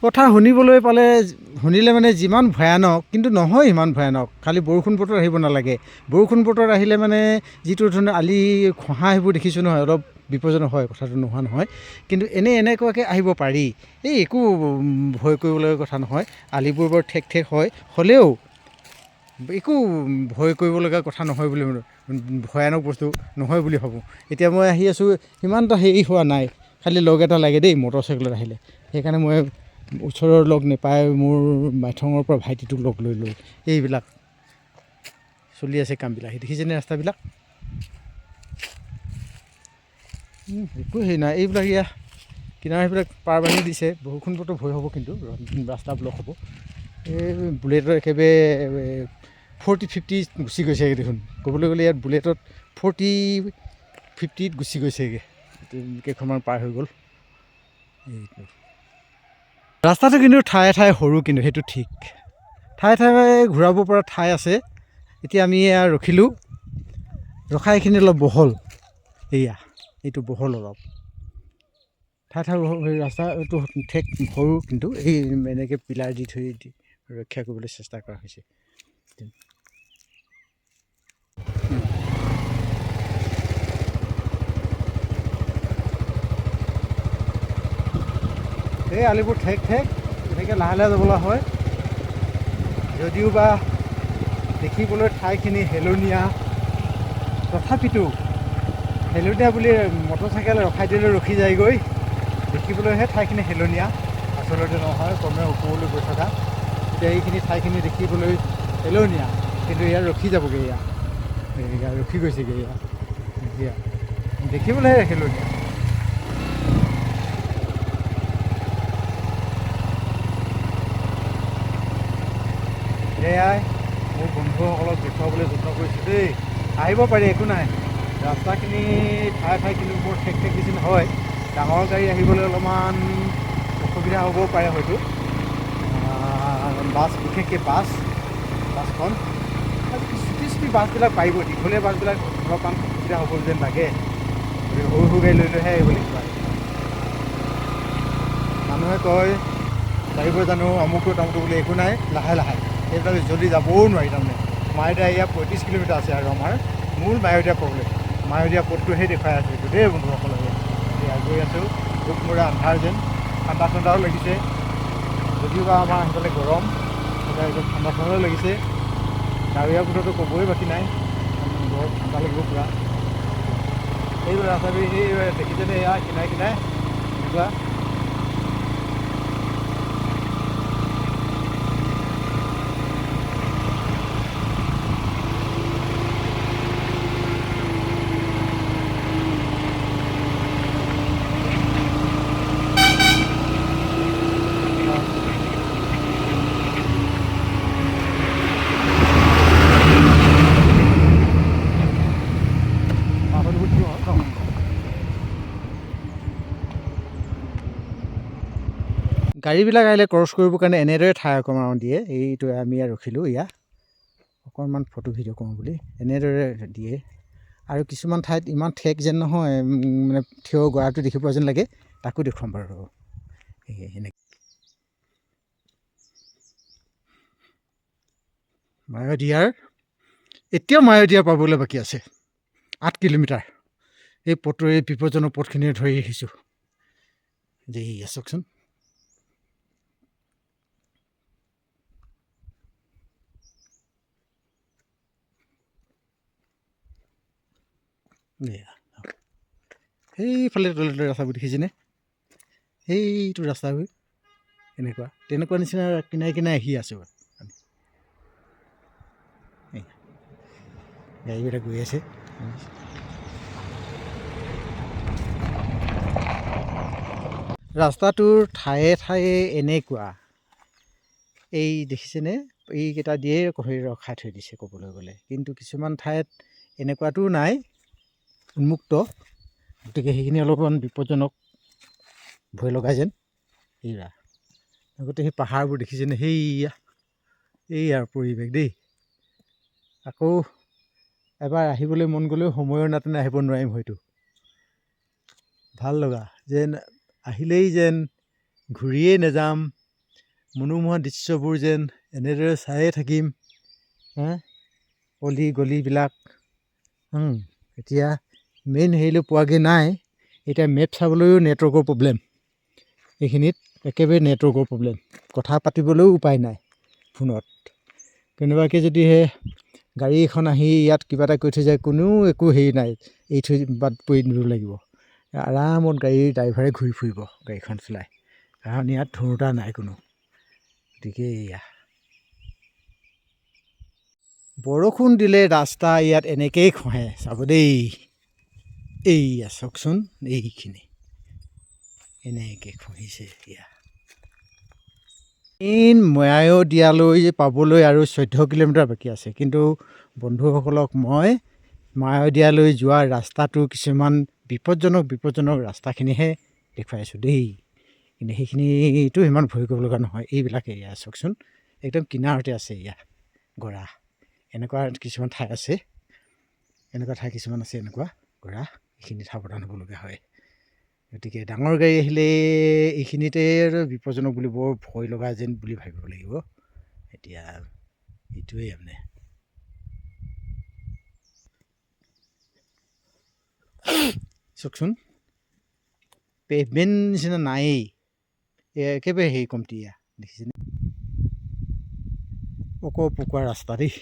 কথা শুনিবলৈ পালে শুনিলে মানে যিমান ভয়ানক কিন্তু নহয় ইমান ভয়ানক। খালি বৰষুণ বতৰ আহিব নালাগে। বৰষুণ বতৰ আহিলে মানে যিটো ধৰণে আলি খহা সেইবোৰ দেখিছোঁ নহয়, অলপ বিপদজনক হয়, কথাটো নোহোৱা নহয়। কিন্তু এনেকুৱাকৈ আহিব পাৰি, এই একো ভয় কৰিবলগীয়া কথা নহয়। আলিবোৰ বৰ ঠেক ঠেক হয়, হ'লেও একো ভয় কৰিবলগীয়া কথা নহয় বুলি, ভয়ানক বস্তু নহয় বুলি ভাবোঁ। এতিয়া মই আহি আছোঁ, সিমান এটা হেৰি হোৱা নাই, খালি লগ এটা লাগে দেই মটৰচাইকেলত আহিলে। সেইকাৰণে মই ওচৰৰ লগ নাপাই মোৰ মাইথঙৰ পৰা ভাইটিটোক লগ লৈ এইবিলাক চলি আছে কামবিলাক। দেখিছেনে ৰাস্তাবিলাক? একো হেৰি নাই, এইবিলাক কিনাৰ সেইবিলাক পাৰ বান্ধি দিছে। বৰষুণ বতৰ ভয় হ'ব, কিন্তু ৰাস্তা ব্লক হ'ব। এই বুলেটৰ একেবাৰে 40-50 গুচি গৈছেগৈ দেখোন। ক'বলৈ গ'লে ইয়াত বুলেটত 40-50 গুচি গৈছেগৈ, কেইখনমান পাৰ হৈ গ'ল। এইটো ৰাস্তাটো কিন্তু ঠায়ে ঠায়ে সৰু, কিন্তু সেইটো ঠিক। ঠায়ে ঠায়ে ঘূৰাব পৰা ঠাই আছে। এতিয়া আমি ৰখিলোঁ, ৰখা এইখিনি অলপ বহল। এইটো বহল অলপ ঠায়ে ঠায়ে ৰাস্তাটো ঠেক সৰু, কিন্তু এই এনেকৈ পিলাৰ দি থৈ ৰক্ষা কৰিবলৈ চেষ্টা কৰা হৈছে। এই আলিবোৰ ঠেক ঠেক এনেকৈ লাহে লাহে যাবলৈ হয়। যদিও বা দেখিবলৈ ঠাইখিনি হেলনীয়া, তথাপিতো হেলনীয়া বুলি মটৰচাইকেল ৰখাই দিলে ৰখি যায়গৈ। দেখিবলৈহে ঠাইখিনি হেলনীয়া, আচলতে নহয়। ক্ৰমে ওপৰলৈ গৈ থকা, এতিয়া এইখিনি ঠাইখিনি দেখিবলৈ হেলনীয়া, কিন্তু ইয়াত ৰখি যাবগৈ। এয়া ৰখি গৈছেগৈ। এয়া দেখিবলৈহে হেলনীয়া। এয়াই মোৰ বন্ধুসকলক দেখুৱাবলৈ যত্ন কৰিছোঁ দেই। আহিব পাৰি, একো নাই। ৰাস্তাখিনি ঠায়ে কিন্তু বৰ ঠেক ঠেক নিচিনা হয়। ডাঙৰ গাড়ী আহিবলৈ অলপমান অসুবিধা হ'বও পাৰে হয়তো। বাছ, বিশেষকৈ বাছখন চুটি বাছবিলাক পাৰিব। দীঘলীয়া বাছবিলাক অলপমান অসুবিধা হ'ব যেন লাগে। সৰু সৰু গাড়ী লৈহে আহিব লাগিব। মানুহে কয় পাৰিব জানো আমুকটো তামুকটো বুলি, একো নাই, লাহে লাহে। সেইবিলাক জল্দি যাবও নোৱাৰি। তাৰমানে মায়'দিয়া ইয়াৰ 35 কিলোমিটাৰ আছে, আৰু আমাৰ মূল মায়'দিয়া প্ৰব্লেম। মায়'দিয়া পথটোহে দেখুৱাই আছোঁ এইটো দেই বন্ধুসকলে। এয়া গৈ আছোঁ, বুকমৰা আন্ধাৰ যেন, ঠাণ্ডা ঠাণ্ডাও লাগিছে। যদিও বা আমাৰ সেইফালে গৰম, এতিয়া ঠাণ্ডা ঠাণ্ডাও লাগিছে। ডাৱৰীয়া বতৰটো ক'বই বাকী নাই, বৰ ঠাণ্ডা লাগিব পূৰা। এইবোৰ ৰাস্তাটো দেখিছেনে? এয়া কিনাৰে কিনাৰে এনেকুৱা গাড়ীবিলাক আহিলে ক্ৰছ কৰিবৰ কাৰণে এনেদৰে ঠাই অকণমান দিয়ে। এইটো আমি ৰখিলোঁ, অকণমান ফটো ভিডিঅ' কৰোঁ বুলি এনেদৰে দিয়ে। আৰু কিছুমান ঠাইত ইমান ঠেক যেন নহয়, মানে থিয় গৰাটো দেখি পোৱা যেন লাগে। তাকো দেখুৱাম বাৰু। এনেকৈ এতিয়াও মায়'দিয়া পাবলৈ বাকী আছে 8 কিলোমিটাৰ। এই বিপদজনক পথখিনি ধৰি আহিছোঁ। চাওকচোন। সেইফালে ৰাস্তাবোৰ দেখিছেনে? সেইটো ৰাস্তাবোৰ তেনেকুৱা নিচিনা কিনাৰে কিনাৰে আহি আছোঁ। গাড়ীবিলাক গৈ আছে। ৰাস্তাটোৰ ঠায়ে ঠায়ে এনেকুৱা, এই দেখিছেনে? এইকেইটা দিয়ে ৰখাই থৈ দিছে ক'বলৈ গ'লে। কিন্তু কিছুমান ঠাইত এনেকুৱাটোও নাই, উন্মুক্ত। গতিকে সেইখিনি অলপমান বিপদজনক, ভয় লগাই যেন। লগতে সেই পাহাৰবোৰ দেখিছেনে? এইয়াৰ পৰিৱেশ দেই। আকৌ এবাৰ আহিবলৈ মন গ'লেও সময়ৰ নাটনি আহিব নোৱাৰিম হয়তো। ভাল লগা যেন, আহিলেই যেন ঘূৰিয়েই নাযাম, মনোমোহা দৃশ্যবোৰ যেন এনেদৰে চায়ে থাকিম। অলি গলিবিলাক এতিয়া মেইন হেৰিলৈ পোৱাগৈ নাই। এতিয়া মেপ চাবলৈও নেটৱৰ্কৰ প্ৰব্লেম। এইখিনিত একেবাৰে নেটৱৰ্কৰ প্ৰব্লেম, কথা পাতিবলৈও উপায় নাই ফোনত। কেনেবাকৈ যদিহে গাড়ী এখন আহি ইয়াত কিবা এটা কৰি থৈ যায়, কোনেও একো হেৰি নাই, এৰি থৈ বাদ পৰি নিব লাগিব। আৰামত গাড়ীৰ ড্ৰাইভাৰে ঘূৰি ফুৰিব গাড়ীখন চলাই, কাৰণ ইয়াত ধৰোঁতা নাই কোনো। গতিকে এয়া বৰষুণ দিলে ৰাস্তা ইয়াত এনেকৈয়ে খহে, চাব দেই। এইয়া চাওকচোন, এইখিনি এনেকৈ খহিছে এতিয়া। মায়'দিয়ালৈ পাবলৈ আৰু 14 কিলোমিটাৰ বাকী আছে। কিন্তু বন্ধুসকলক মই মায়'দিয়ালৈ যোৱাৰ ৰাস্তাটো কিছুমান বিপদজনক ৰাস্তাখিনিহে দেখুৱাইছোঁ দেই। কিন্তু সেইখিনিতো ইমান ভয় কৰিব লগা নহয়। এইবিলাকে এয়া চাওকচোন, একদম কিনাৰতে আছে এয়া গৰা। এনেকুৱা কিছুমান ঠাই আছে, এনেকুৱা গৰা, এইখিনি সাৱধান হ'বলগীয়া হয়। গতিকে ডাঙৰ গাড়ী আহিলে এইখিনিতে বিপদজনক বুলি বৰ ভয় লগা যেন বুলি ভাবিব লাগিব। এতিয়া এইটোৱেই মানে চাওকচোন, পেভমেণ্ট নিচিনা নায়েই, একেবাৰে হেৰি কমটি। এয়া দেখিছেনে, পকোৱা ৰাস্তা দেই।